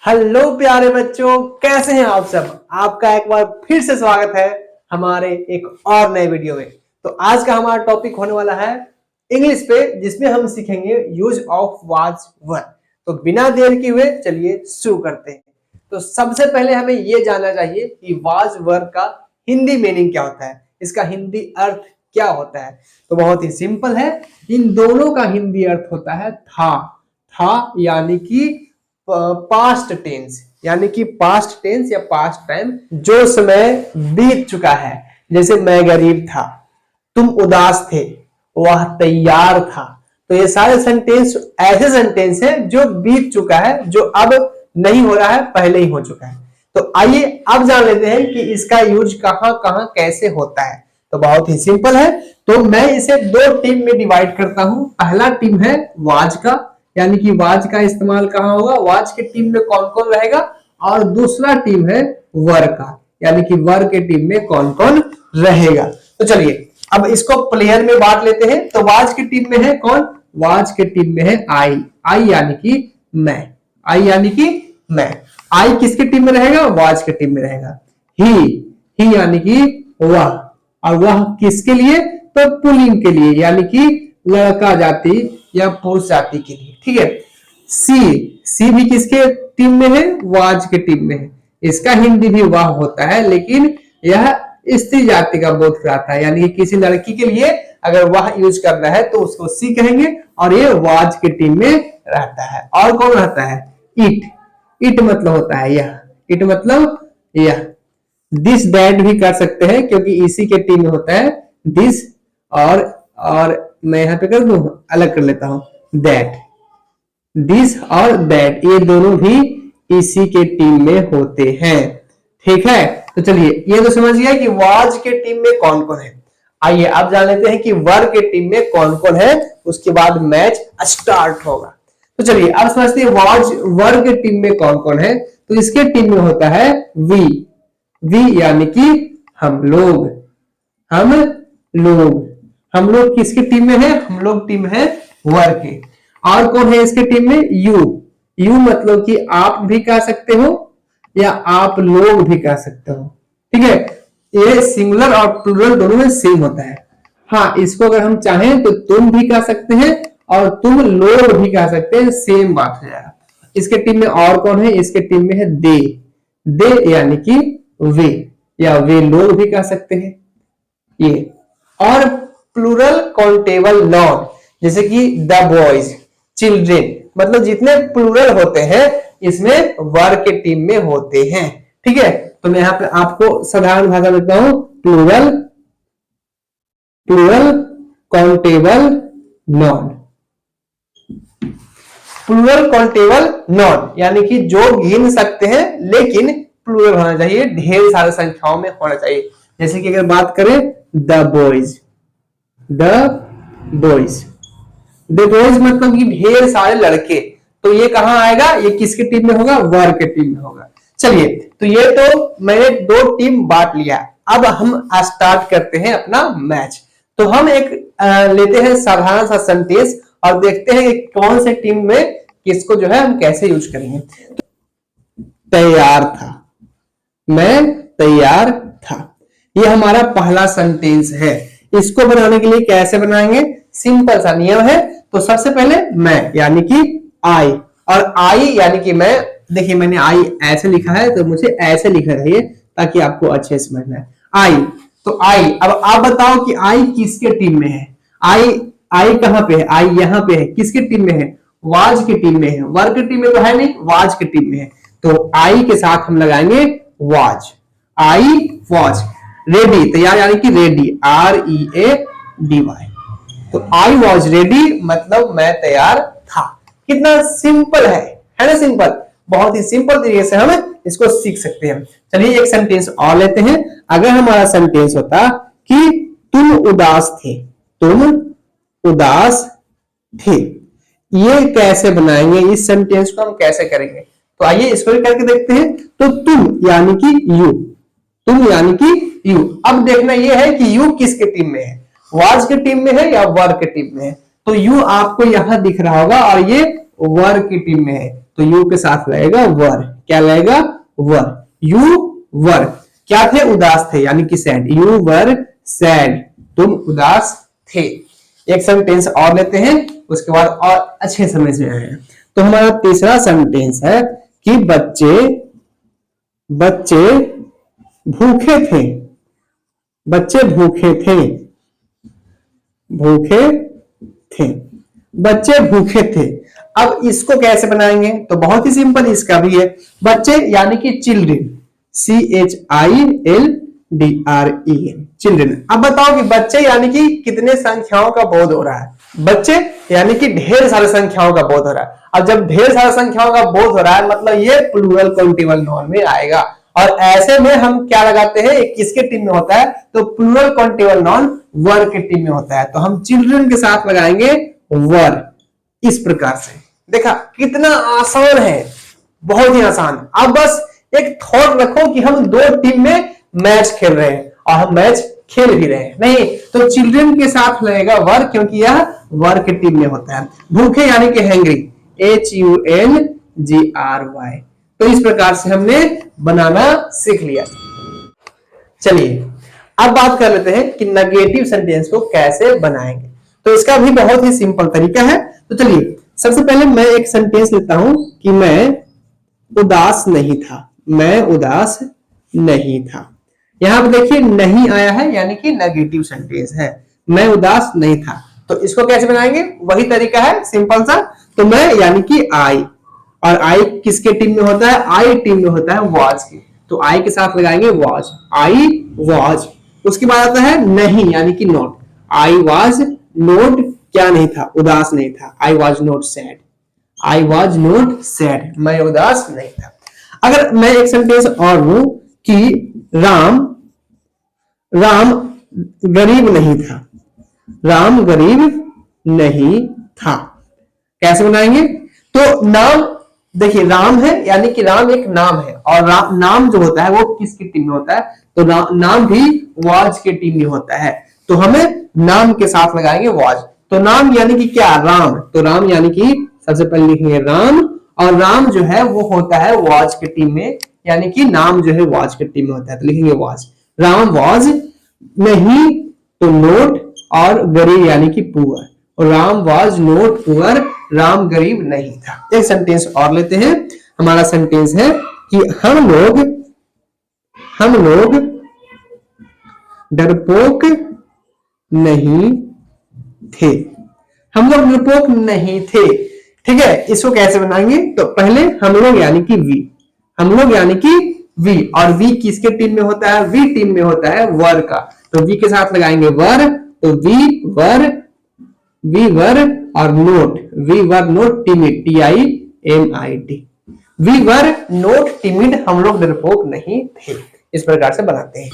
Hello प्यारे बच्चों, कैसे हैं आप सब। आपका एक बार फिर से स्वागत है हमारे एक और नए वीडियो में। तो आज का हमारा टॉपिक होने वाला है इंग्लिश पे, जिसमें हम सीखेंगे यूज ऑफ वाज वर। तो बिना देर किए हुए चलिए शुरू करते हैं। तो सबसे पहले हमें यह जानना चाहिए कि वाज वर का हिंदी मीनिंग क्या होता है, इसका हिंदी अर्थ क्या होता है। तो बहुत ही सिंपल है, इन दोनों का हिंदी अर्थ होता है था यानी कि पास्ट टेंस, यानी कि पास्ट टेंस या पास्ट टाइम, जो समय बीत चुका है। जैसे मैं गरीब था, तुम उदास थे, वह तैयार था। तो ये सारे सेंटेंस ऐसे सेंटेंस हैं जो बीत चुका है, जो अब नहीं हो रहा है, पहले ही हो चुका है। तो आइए अब जान लेते हैं कि इसका यूज कहां कहां कैसे होता है। तो बहुत ही सिंपल है। तो मैं इसे दो टीम में डिवाइड करता हूं। पहला टीम है वाज का, यानी कि वाज का इस्तेमाल कहां होगा, वाज के टीम में कौन कौन रहेगा। और दूसरा टीम है वर का, यानी कि वर के टीम में कौन कौन रहेगा। तो चलिए अब इसको प्लेयर में बांट लेते हैं। तो वाज की टीम में है कौन, वाज के टीम में है आई यानी कि मैं, आई यानी कि मैं। आई किसके टीम में रहेगा, वाज के टीम में रहेगा। ही यानी कि वह, और वह किसके लिए, तो पुल्लिंग के लिए, यानी कि लड़का जाति या पुरुष जाति के लिए। ठीक है। सी भी किसके टीम में है, वाज के टीम में है। इसका हिंदी भी वह होता है, लेकिन यह स्त्री जाति का बोध कराता है, यानी कि किसी लड़की के लिए अगर वह यूज करना है तो उसको सी कहेंगे, और ये वाज के टीम में रहता है। और कौन रहता है, इट मतलब होता है यह, इट मतलब यह। दिस दैट भी कर सकते हैं, क्योंकि इसी के टीम में होता है दिस, और मैं यहां पे कर दूं, अलग कर लेता हूं, दैट। दिस और दैट ये दोनों भी इसी के टीम में होते हैं। ठीक है। तो चलिए ये तो समझ गया कि वाज के टीम में कौन कौन है। आइए अब जान लेते हैं कि वर के टीम में कौन कौन है, उसके बाद मैच स्टार्ट होगा। तो चलिए अब समझते हैं वाज वर के टीम में कौन कौन है। तो इसके टीम में होता है वी यानी कि हम लोग। हम लोग किसकी टीम में है, हम लोग टीम है वर के। और कौन है इसके टीम में, यू मतलब कि आप भी कह सकते हो या आप लोग भी कह सकते हो। ठीक है। ये सिंगुलर और प्लूरल दोनों में सेम होता है। हाँ, इसको अगर हम चाहें तो तुम भी कह सकते हैं और तुम लोग भी कह सकते हैं, सेम बात है यार। इसके टीम में और कौन है, इसके टीम में है दे यानी कि वे, या वे लोग भी कह सकते हैं ये। और प्लूरल काउंटेबल नाउन, जैसे कि द बॉयज, चिल्ड्रेन, मतलब जितने प्लूरल होते हैं इसमें वर के टीम में होते हैं। ठीक है। तो मैं यहां पे आपको साधारण भाषा में देता हूं, plural countable noun. Plural countable noun यानी कि जो गिन सकते हैं, लेकिन प्लूरल होना चाहिए, ढेर सारे संख्याओं में होना चाहिए। जैसे कि अगर बात करें द बॉयज मतलब कि ढेर सारे लड़के, तो ये कहां आएगा, ये किसके टीम में होगा, वर के टीम में होगा। चलिए तो ये तो मैंने दो टीम बांट लिया। अब हम स्टार्ट करते हैं अपना मैच। तो हम एक लेते हैं साधारण सा सेंटेंस और देखते हैं कि कौन से टीम में किसको जो है हम कैसे यूज करेंगे। तैयार था, मैं तैयार था, ये हमारा पहला सेंटेंस है। इसको बनाने के लिए कैसे बनाएंगे, सिंपल सा नियम है। तो सबसे पहले मैं यानी कि आई, और आई यानी कि मैं। देखिए मैंने आई ऐसे लिखा है, तो मुझे ऐसे लिखना चाहिए ताकि आपको अच्छे से समझना है। आई, तो आई, अब आप बताओ कि आई किसके टीम में है। आई कहां पे है, आई यहां पे है, किसके टीम में है, वाज के टीम में है। वर के टीम में तो है नहीं, वाज के टीम में है। तो आई के साथ हम लगाएंगे वाज, आई वाज। रेडी, तैयार यानी कि रेडी, READY। तो आई वॉज रेडी मतलब मैं तैयार था। कितना सिंपल है ना, सिंपल। बहुत ही सिंपल तरीके से हम इसको सीख सकते हैं। चलिए एक सेंटेंस और लेते हैं। अगर हमारा सेंटेंस होता कि तुम उदास थे, ये कैसे बनाएंगे, इस सेंटेंस को हम कैसे करेंगे। तो आइए इसको भी करके देखते हैं। तो तुम यानी कि यू, अब देखना यह है कि यू किसके टीम में है, वाज के टीम में है या वर के टीम में है। तो यू आपको यहां दिख रहा होगा और ये वर की टीम में है, तो यू के साथ लगेगा वर। क्या लगेगा? वर। यू वर क्या थे? उदास थे, यानी कि सैड। यू वर सैड, तुम उदास थे। एक सेंटेंस और लेते हैं, उसके बाद और अच्छे समझ में आए। तो हमारा तीसरा सेंटेंस है कि बच्चे भूखे थे। बच्चे भूखे थे, भूखे थे, बच्चे भूखे थे। अब इसको कैसे बनाएंगे? तो बहुत ही सिंपल इसका भी है। बच्चे यानी कि चिल्ड्रेन, CHILDREN, चिल्ड्रेन। अब बताओ कि बच्चे यानी कि कितने संख्याओं का बोध हो रहा है? बच्चे यानी कि ढेर सारी संख्याओं का बोध हो रहा है। अब जब ढेर सारी संख्याओं का बोध हो रहा है, मतलब ये प्लूरल काउंटेबल नाउन में आएगा। और ऐसे में हम क्या लगाते हैं? किसके टीम में होता है? तो प्लूरल काउंटेबल नाउन वर के टीम में होता है, तो हम चिल्ड्रन के साथ लगाएंगे वर। इस प्रकार से देखा कितना आसान है, बहुत ही आसान। अब बस एक थॉट रखो कि हम दो टीम में मैच खेल रहे हैं, और हम मैच खेल भी रहे हैं। नहीं तो चिल्ड्रन के साथ लगेगा वर, क्योंकि यह वर के टीम में होता है। भूखे यानी कि हैंग्री, HUNGRY। तो इस प्रकार से हमने बनाना सीख लिया। चलिए अब बात कर लेते हैं कि नेगेटिव सेंटेंस को कैसे बनाएंगे। तो इसका भी बहुत ही सिंपल तरीका है। तो चलिए सबसे पहले मैं एक सेंटेंस लेता हूं कि मैं उदास नहीं था। मैं उदास नहीं था। यहां पर देखिए नहीं आया है, यानी कि नेगेटिव सेंटेंस है। मैं उदास नहीं था, तो इसको कैसे बनाएंगे? वही तरीका है, सिंपल सा। तो मैं यानी कि आई, और आई किसके टीम में होता है? आई टीम में होता है वाज की, तो आई के साथ लगाएंगे वाज। I was. उसके बाद आता है नहीं यानी कि नॉट। आई वाज नॉट क्या नहीं था? उदास नहीं था। I was not sad. I was not sad, मैं उदास नहीं था। अगर मैं एक सेंटेंस और लूं कि राम गरीब नहीं था। राम गरीब नहीं था, कैसे बनाएंगे? तो नाम देखिए राम है, यानी कि राम एक नाम है, और नाम जो होता है वो किसकी टीम में होता है? तो नाम भी वाज के टीम में होता है, तो हमें नाम के साथ लगाएंगे वाज। तो नाम यानी कि क्या? राम। तो राम यानी कि सबसे पहले लिखेंगे राम, और राम जो है वो होता है वाज के टीम में, यानी कि नाम जो है वाज के टीम में होता है, तो लिखेंगे वाज। राम वाज नहीं तो नोट, और गरीब यानी कि पुअर, और Ram was note poor, Ram गरीब नहीं था। एक सेंटेंस और लेते हैं। हमारा सेंटेंस है कि हम लोग डरपोक नहीं थे। हम लोग डरपोक नहीं थे, ठीक है। इसको कैसे बनाएंगे? तो पहले हम लोग यानी कि वी, हम लोग यानी कि वी, और वी किसके टीम में होता है? वी टीम में होता है वर का, तो वी के साथ लगाएंगे वर। तो वी वर और not, we were not timid, TIMID। We were not timid, हम लोग डरपोक नहीं थे। इस प्रकार से बनाते हैं।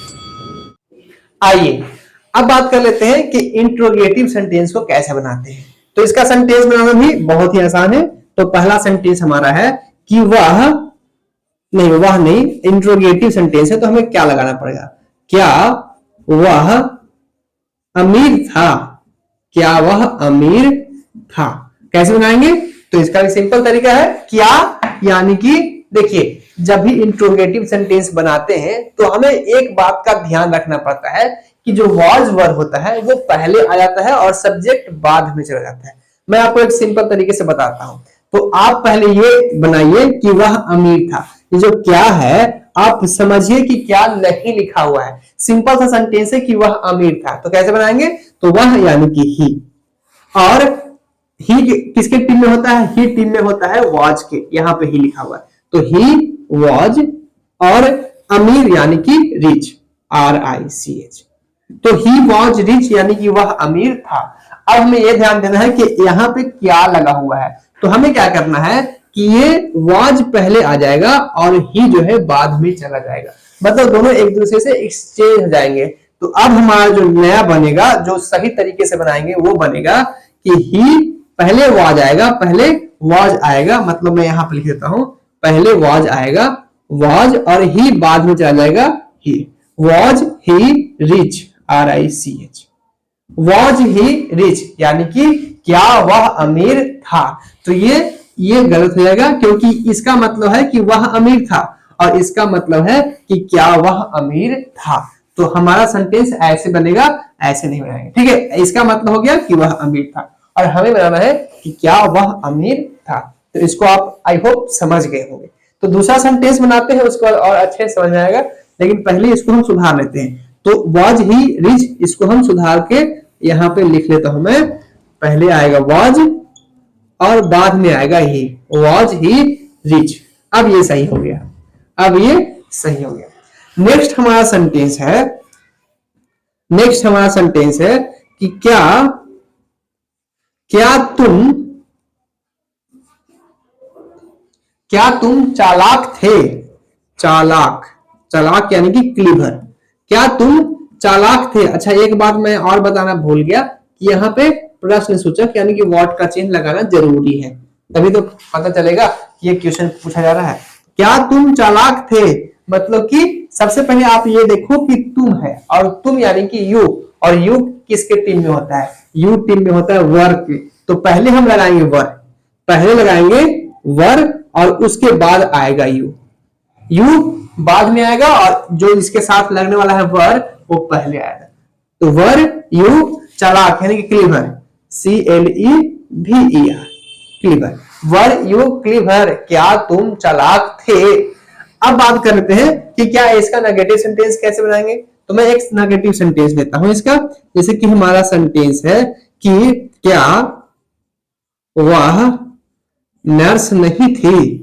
आइए अब बात कर लेते हैं कि इंट्रोगेटिव सेंटेंस को कैसे बनाते हैं। तो इसका सेंटेंस बनाना भी बहुत ही आसान है। तो पहला सेंटेंस हमारा है कि वह नहीं, इंट्रोगेटिव सेंटेंस है, तो हमें क्या लगाना पड़ेगा? क्या वह अमीर था? क्या वह अमीर था? कैसे बनाएंगे? तो इसका भी सिंपल तरीका है। क्या यानी कि देखिए जब भी इंट्रोगेटिव सेंटेंस बनाते हैं तो हमें एक बात का ध्यान रखना पड़ता है कि जो वाज वर्ब होता है वो पहले आ जाता है और सब्जेक्ट बाद में चला जाता है। मैं आपको एक सिंपल तरीके से बताता हूं। तो आप पहले ये बनाइए कि वह अमीर था। ये जो क्या है आप समझिए कि क्या नहीं लिखा हुआ है। सिंपल सा सेंटेंस है कि वह अमीर था, तो कैसे बनाएंगे? तो वह यानी कि ही, और ही किसके टीम में होता है? ही टीम में होता है वाज के, यहां पे ही लिखा हुआ है, तो ही वाज, और अमीर यानी कि रिच, RICH। तो ही वाज रिच यानी कि वह अमीर था। अब हमें यह ध्यान देना है कि यहाँ पे क्या लगा हुआ है। तो हमें क्या करना है कि ये वाज पहले आ जाएगा और ही जो है बाद में चला जाएगा, मतलब दोनों एक दूसरे से एक्सचेंज हो जाएंगे। तो अब हमारा जो नया बनेगा, जो सही तरीके से बनाएंगे, वो बनेगा कि ही पहले वाज आएगा, पहले वाज आएगा, मतलब मैं यहां पर लिख देता हूं, पहले वाज आएगा, वाज, और ही बाद में चला जाएगा ही। Was he rich, RICH। Was he rich यानी कि क्या वह अमीर था। तो ये ये गलत हो जाएगा, क्योंकि इसका मतलब है कि वह अमीर था और इसका मतलब है कि क्या वह अमीर था। तो हमारा सेंटेंस ऐसे बनेगा, ऐसे नहीं बनाएंगे, ठीक है। इसका मतलब हो गया कि वह अमीर था और हमें बनाना है कि क्या वह अमीर था। तो इसको आप आई होप समझ गए होंगे। तो दूसरा सेंटेंस बनाते हैं, उसके बाद और अच्छे समझ में आएगा, लेकिन पहले इसको हम सुधार लेते हैं। तो वाज ही रिच, इसको हम सुधार के यहाँ पे लिख लेता हूं मैं। पहले आएगा वाज और बाद में आएगा ही, वाज ही रिच। अब ये सही हो गया, अब ये सही हो गया। नेक्स्ट हमारा सेंटेंस है कि क्या तुम चालाक थे। चालाक यानी कि क्लीवर। क्या तुम चालाक थे। अच्छा, एक बात मैं और बताना भूल गया कि यहाँ पे प्रश्न सूचक यानी कि व्हाट का चिन्ह लगाना जरूरी है, तभी तो पता चलेगा कि ये क्वेश्चन पूछा जा रहा है। क्या तुम चालाक थे मतलब कि सबसे पहले आप ये देखो कि तुम है और तुम यानी कि यू, और यू किसके टीम में होता है, यू टीम में होता है वर के। तो पहले हम लगाएंगे वर और उसके बाद आएगा यू बाद में आएगा और जो इसके साथ लगने वाला है वर वो पहले आएगा। तो वर यू चालाक यानी कि clever, CLEVER clever, were you clever, क्या तुम चालाक थे। अब बात करते हैं कि क्या इसका नेगेटिव सेंटेंस कैसे बनाएंगे। तो मैं एक नेगेटिव सेंटेंस लेता हूं इसका, जैसे कि हमारा सेंटेंस है कि क्या वह नर्स नहीं थी।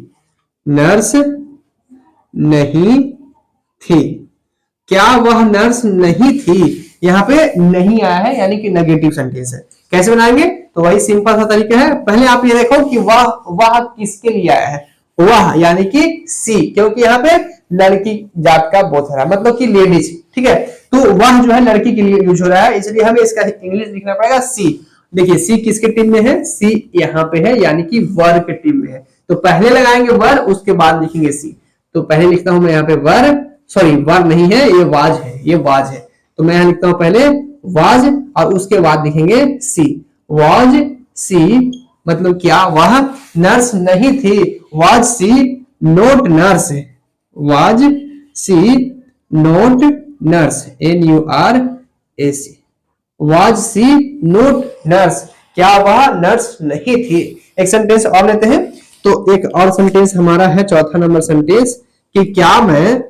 क्या वह नर्स नहीं थी, यहाँ पे नहीं आया है यानी कि नेगेटिव सेंटेंस है। कैसे बनाएंगे, तो वही सिंपल सा तरीका है। पहले आप ये देखो कि वह किसके लिए आया है, वह यानी कि सी, क्योंकि यहाँ पे लड़की जात का बोध हो रहा है, मतलब कि लेडीज, ठीक है। तो वह जो है लड़की के लिए यूज हो रहा है, इसलिए हमें इसका इंग्लिश लिखना पड़ेगा सी। देखिए सी किसके टीम में है, सी यहाँ पे है यानी कि वर के टीम में है। तो पहले लगाएंगे वर, उसके बाद लिखेंगे सी। तो पहले लिखता हूं मैं यहाँ पे वर नहीं है, ये वाज है। तो मैं यहाँ लिखता हूं पहले वाज और उसके बाद लिखेंगे सी। वाज सी मतलब क्या वह नर्स नहीं थी, was she not nurse, was she not nurse, NURAC, was she not nurse, क्या वह नर्स नहीं थी। एक सेंटेंस और लेते हैं। तो एक और सेंटेंस हमारा है, चौथा नंबर सेंटेंस, कि क्या मैं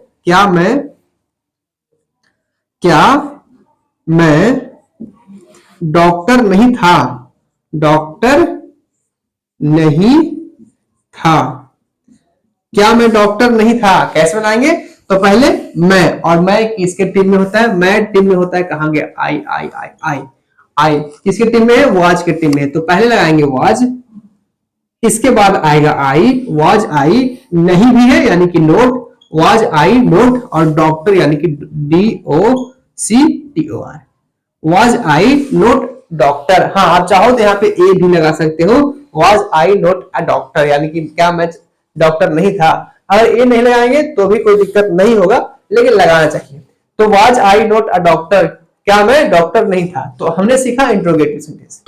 डॉक्टर नहीं था। क्या मैं डॉक्टर नहीं था, कैसे बनाएंगे। तो पहले मैं, और मैं किसके टीम में होता है, मैं टीम में होता है, कहां गया, आई किसके टीम में है, वाज के टीम में है। तो पहले लगाएंगे वाज, इसके बाद आएगा आई, वाज आई नहीं भी है यानी कि नोट, वाज आई नोट, और डॉक्टर यानी कि DOCTOR, was I note doctor. हाँ, आप चाहो तो यहाँ पे ए भी लगा सकते हो, was I note a doctor, यानी कि क्या मैं डॉक्टर नहीं था। अगर ए नहीं लगाएंगे तो भी कोई दिक्कत नहीं होगा, लेकिन लगाना चाहिए। तो was I note a doctor, क्या मैं डॉक्टर नहीं था। तो हमने सीखा इंट्रोगेटिव सेंटेंस।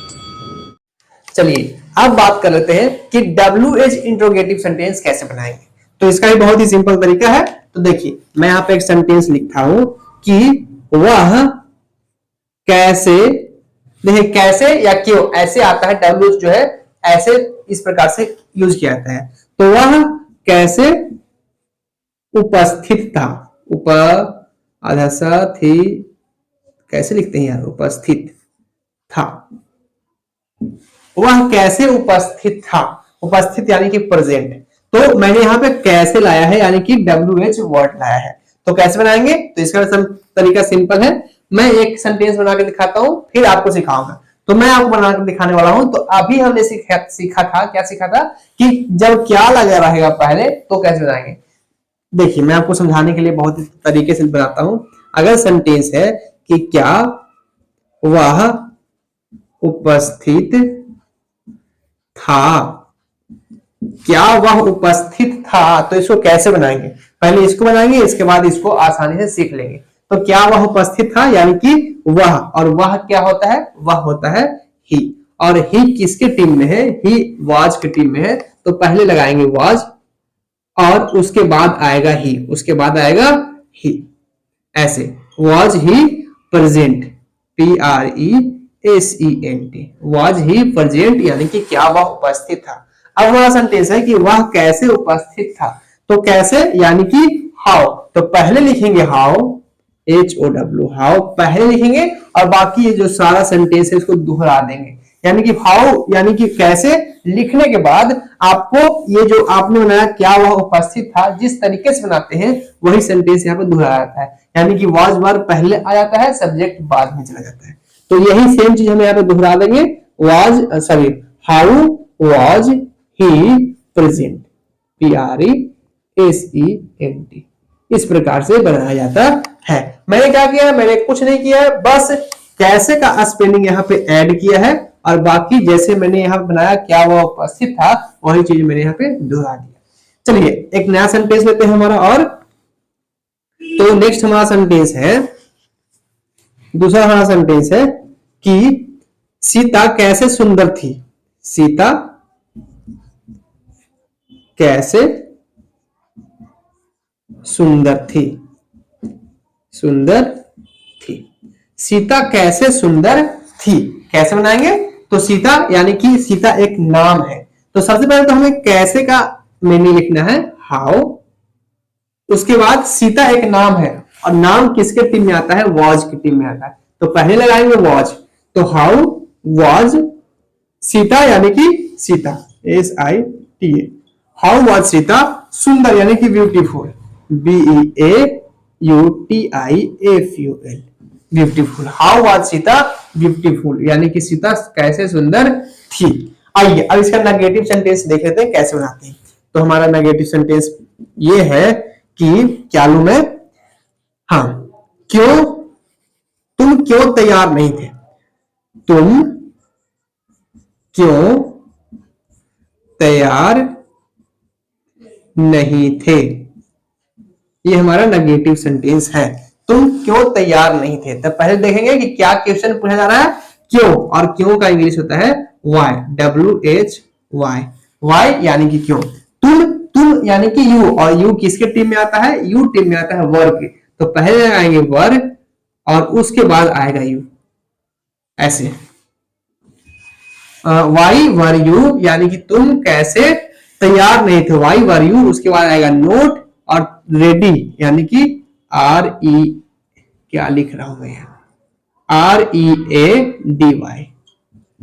चलिए अब बात कर लेते हैं कि WH इंट्रोगेटिव सेंटेंस कैसे बनाएंगे। तो इसका भी बहुत ही सिंपल तरीका है। तो देखिए मैं यहाँ पे एक सेंटेंस लिखता हूं कि वह कैसे, देखिए कैसे या क्यों ऐसे आता है, WH जो है ऐसे इस प्रकार से यूज किया जाता है। तो वह कैसे उपस्थित था, कैसे लिखते हैं यार, उपस्थित था, वह कैसे उपस्थित था, उपस्थित यानी कि प्रेजेंट। तो मैंने यहाँ पे कैसे लाया है यानी कि WH वर्ड लाया है। तो कैसे बनाएंगे, तो इसका तरीका सिंपल है। मैं एक सेंटेंस बना के दिखाता हूं, फिर आपको सिखाऊंगा। तो मैं आपको बना के दिखाने वाला हूं। तो अभी हमने सीखा था कि जब क्या लगा रहेगा पहले तो कैसे बनाएंगे। देखिए मैं आपको समझाने के लिए बहुत ही तरीके से बनाता हूं। अगर सेंटेंस है कि क्या वह उपस्थित था, क्या वह उपस्थित था, तो इसको कैसे बनाएंगे, पहले इसको बनाएंगे, इसके बाद इसको आसानी से सीख लेंगे। तो क्या वह उपस्थित था यानी कि वह, और वह क्या होता है, वह होता है ही, और ही किसके टीम में है, ही वाज के टीम में है, तो पहले लगाएंगे वाज और उसके बाद आएगा ही, उसके बाद आएगा ही, ऐसे was he present, PRESENT, was he present यानी कि क्या वह उपस्थित था। अब हमारा सेंटेंस है कि वह कैसे उपस्थित था, तो कैसे यानी कि हाउ, तो पहले लिखेंगे हाउ, HOW, हाउ पहले लिखेंगे और बाकी ये जो सारा सेंटेंस है इसको दोहरा देंगे, यानी कि हाउ यानी कि कैसे लिखने के बाद आपको ये जो आपने बनाया क्या वह उपस्थित था, जिस तरीके से बनाते हैं वही सेंटेंस यहाँ पे दोहराया जाता है, यानी कि वाज वर्ब पहले आ जाता है, सब्जेक्ट बाद में चला जाता है। तो यही सेम चीज हम यहाँ पे दोहरा देंगे, was sorry how was he present, PRESENT, इस प्रकार से बनाया जाता है। मैंने क्या किया है, मैंने कुछ नहीं किया है, बस कैसे का स्पेलिंग यहाँ पे ऐड किया है और बाकी जैसे मैंने यहाँ पे बनाया क्या वह उपस्थित था वही चीज मैंने यहाँ पे दोहरा दिया। चलिए एक नया सेंटेंस लेते हैं हमारा, और तो नेक्स्ट हमारा सेंटेंस है, दूसरा हमारा सेंटेंस है कि सीता कैसे सुंदर थी, सीता कैसे सुंदर थी, सुंदर थी, सीता कैसे सुंदर थी, कैसे बनाएंगे, तो सीता यानी कि सीता एक नाम है, तो सबसे पहले तो हमें कैसे का मीनिंग लिखना है हाउ, उसके बाद सीता एक नाम है और नाम किसके टीम में आता है, वाज की टीम में आता है, तो पहले लगाएंगे वाज, तो हाउ वाज सीता यानी कि Sita, SITA, how was Sita सुंदर यानी कि beautiful, BEAUTIFUL, beautiful, how was Sita beautiful यानी कि सीता कैसे सुंदर थी। आइए अब इसका नेगेटिव सेंटेंस देख लेते हैं कैसे बनाते हैं। तो हमारा नेगेटिव सेंटेंस ये है कि क्या लूं मैं, हाँ क्यों, तुम क्यों तैयार नहीं थे, तुम क्यों तैयार नहीं थे, ये हमारा नेगेटिव सेंटेंस है, तुम क्यों तैयार नहीं थे। तब पहले देखेंगे कि क्या क्वेश्चन पूछा जा रहा है, क्यों, और क्यों का इंग्लिश होता है वाई, WHY, वाई यानी कि क्यों, तुम यानी कि यू, और यू किसके टीम में आता है, यू टीम में आता है वर्ग के, तो पहले आएंगे वर्ग और उसके बाद आएगा यू, ऐसे वाई वर यू यानी कि तुम कैसे तैयार नहीं थे, वाई वर यू, उसके बाद आएगा नोट और रेडी यानी कि RE, क्या लिख रहा हूं मैं यहाँ, READY,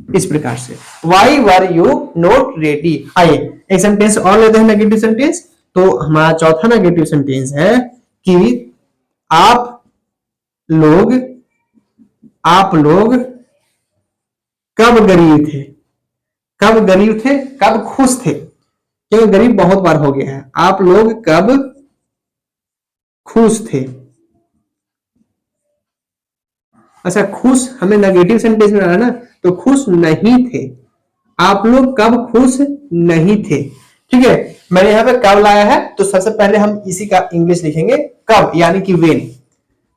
इस प्रकार से why were you note ready. आइए एक सेंटेंस और लेते हैं नेगेटिव सेंटेंस। तो हमारा चौथा नेगेटिव सेंटेंस है कि आप लोग कब गरीब थे, कब गरीब थे, कब खुश थे, क्योंकि गरीब बहुत बार हो गया है, आप लोग कब खुश थे, अच्छा खुश हमें नेगेटिव सेंटेंस में आना ना, तो खुश नहीं थे, आप लोग कब खुश नहीं थे, ठीक है। मैंने यहाँ पे कब लाया है, तो सबसे पहले हम इसी का इंग्लिश लिखेंगे कब यानी कि वेन,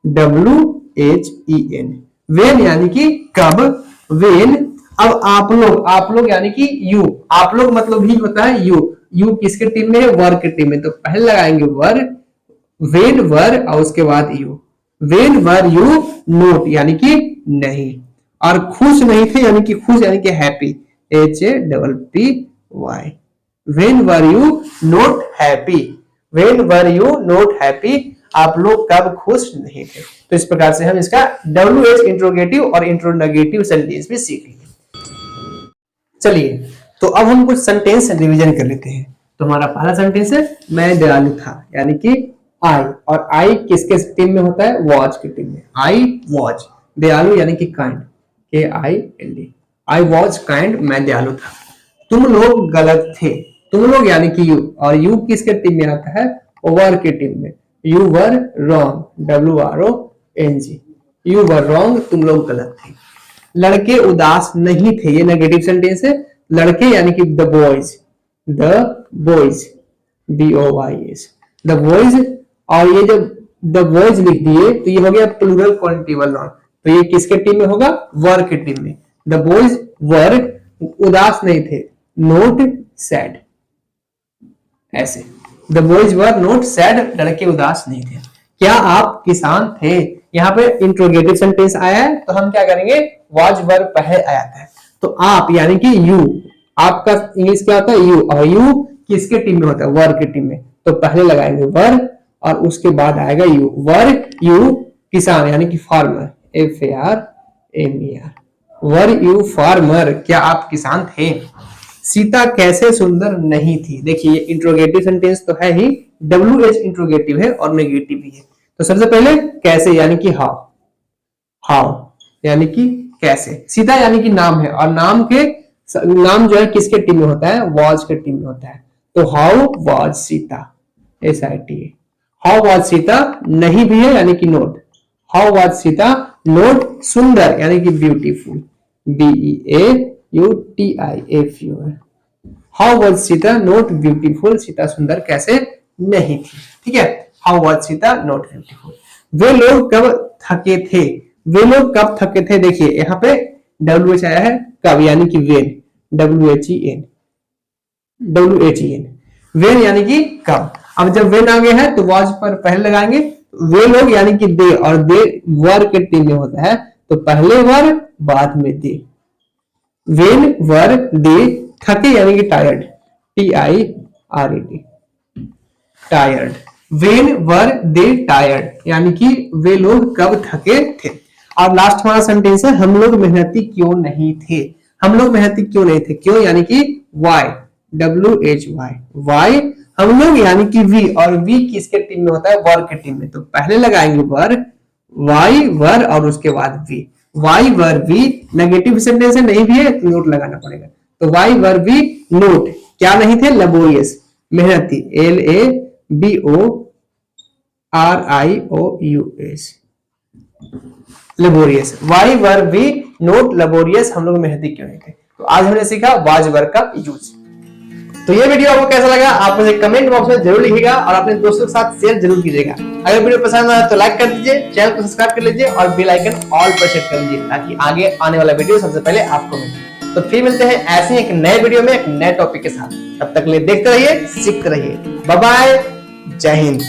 WHEN, वेन यानी कि कब, वेन। अब आप लोग यानी कि यू, आप लोग मतलब भी होता है यू किसके टीम में है, वर के टीम में, तो पहले लगाएंगे वर, वेन वर और उसके बाद you, when were you note यानी कि नहीं, और खुश नहीं थे यानी कि खुश यानी कि happy, HAPPY, when were you note happy, when were you note happy, आप लोग कब खुश नहीं थे। तो इस प्रकार से हम इसका WH इंट्रोगेटिव और इंट्रोनेगेटिव सेंटेंस भी सीख लेंगे। चलिए तो अब हम कुछ सेंटेंस रिवीजन कर लेते हैं। तो हमारा पहला सेंटेंस है मैं दयालु था यानी कि आई, और आई किसके टीम में होता है, वॉच की टीम में, आई वॉच, दयालु यानी कि kind, KIND, I watch kind, मैं दयालु था। तुम लोग गलत थे, तुम लोग यानी कि यू, और यू किसके टीम में आता है, वर के टीम में, you were wrong, WRONG, you were wrong, तुम लोग गलत थे। लड़के उदास नहीं थे, ये नेगेटिव सेंटेंस है, लड़के यानी कि the boys, BOYS, the boys, और ये जब द बॉयज लिख दिए तो ये हो गया प्लूरल क्वांटिटिव नाउन, तो ये किसके टीम में होगा, वर के टीम में, द बॉयज वर उदास नहीं थे, नोट सैड, ऐसे the boys were note sad, लड़के उदास नहीं थे। क्या आप किसान थे? यहाँ पे इंट्रोगेटिव सेंटेंस आया है तो हम क्या करेंगे, वाज वर पहले आया था। तो आप यानी कि यू, आपका इंग्लिश क्या होता है, यू, और यू किसके टीम में होता है, वर की टीम में, तो पहले लगाएंगे वर और उसके बाद आएगा यू। वर यू किसान यानी कि farmer, FARMER, were you farmer, क्या आप किसान थे? सीता कैसे सुंदर नहीं थी? देखिए ये इंट्रोगेटिव सेंटेंस तो है ही, WH इंट्रोगेटिव है और नेगेटिव भी है। तो सबसे पहले कैसे यानी कि हाउ, हाउ यानी कि कैसे, सीता यानी कि नाम है और नाम जो है किसके टीम में होता है, वाज के टीम में होता है। तो how was Sita, SITA, how was Sita नहीं भी है यानी कि not, how was Sita not सुंदर यानी कि beautiful, BEAUTIFUL, how was Sita not beautiful, Sita सुंदर कैसे नहीं थी। ठीक है, how was Sita not beautiful. वे लोग कब थके थे? वे लोग कब थके थे? देखिए यहाँ पे WH आया है कब यानी कि वेन, WHEN, वेन यानी कि कब। अब जब वेन आ गया है तो वाज पर पहले लगाएंगे, वे लोग यानी कि दे, और दे वर के टीम में होता है तो पहले वर बाद में दे। वेन वर दे थके यानी कि tired, TIRED, tired, when were they tired यानी कि वे लोग कब थके थे। और लास्ट हमारा सेंटेंस है हम लोग मेहनती क्यों नहीं थे? हम लोग मेहनती क्यों नहीं थे, क्यों यानी कि वाई, WHY, वाई हम लोग यानी कि वी, और वी किसके टीम में होता है, वर के टीम में, तो पहले लगाएंगे वर, वाई वर और उसके बाद we, why were we, negative sentence है नहीं भी है तो नोट लगाना पड़ेगा। तो वाई वर वी नोट क्या नहीं थे, लेबोरियस मेहनती, LABORIOUS, laborious, why were we not laborious, हम लोग मेहनती क्यों नहीं थे। तो आज हमने सीखा वाज वर का यूज। तो ये वीडियो आपको कैसा लगा आप मुझे कमेंट बॉक्स में जरूर लिखिएगा और अपने दोस्तों के साथ शेयर जरूर कीजिएगा। अगर वीडियो पसंद आया तो लाइक कर दीजिए, चैनल को सब्सक्राइब कर लीजिए और बेल आइकन ऑल पर सेट कर लीजिए ताकि आगे आने वाला वीडियो सबसे पहले आपको मिले। तो फिर मिलते हैं ऐसे एक नए वीडियो में एक नए टॉपिक के साथ, तब तक के लिए देखते रहिए, सीखते रहिए। बाय बाय, जय हिंद।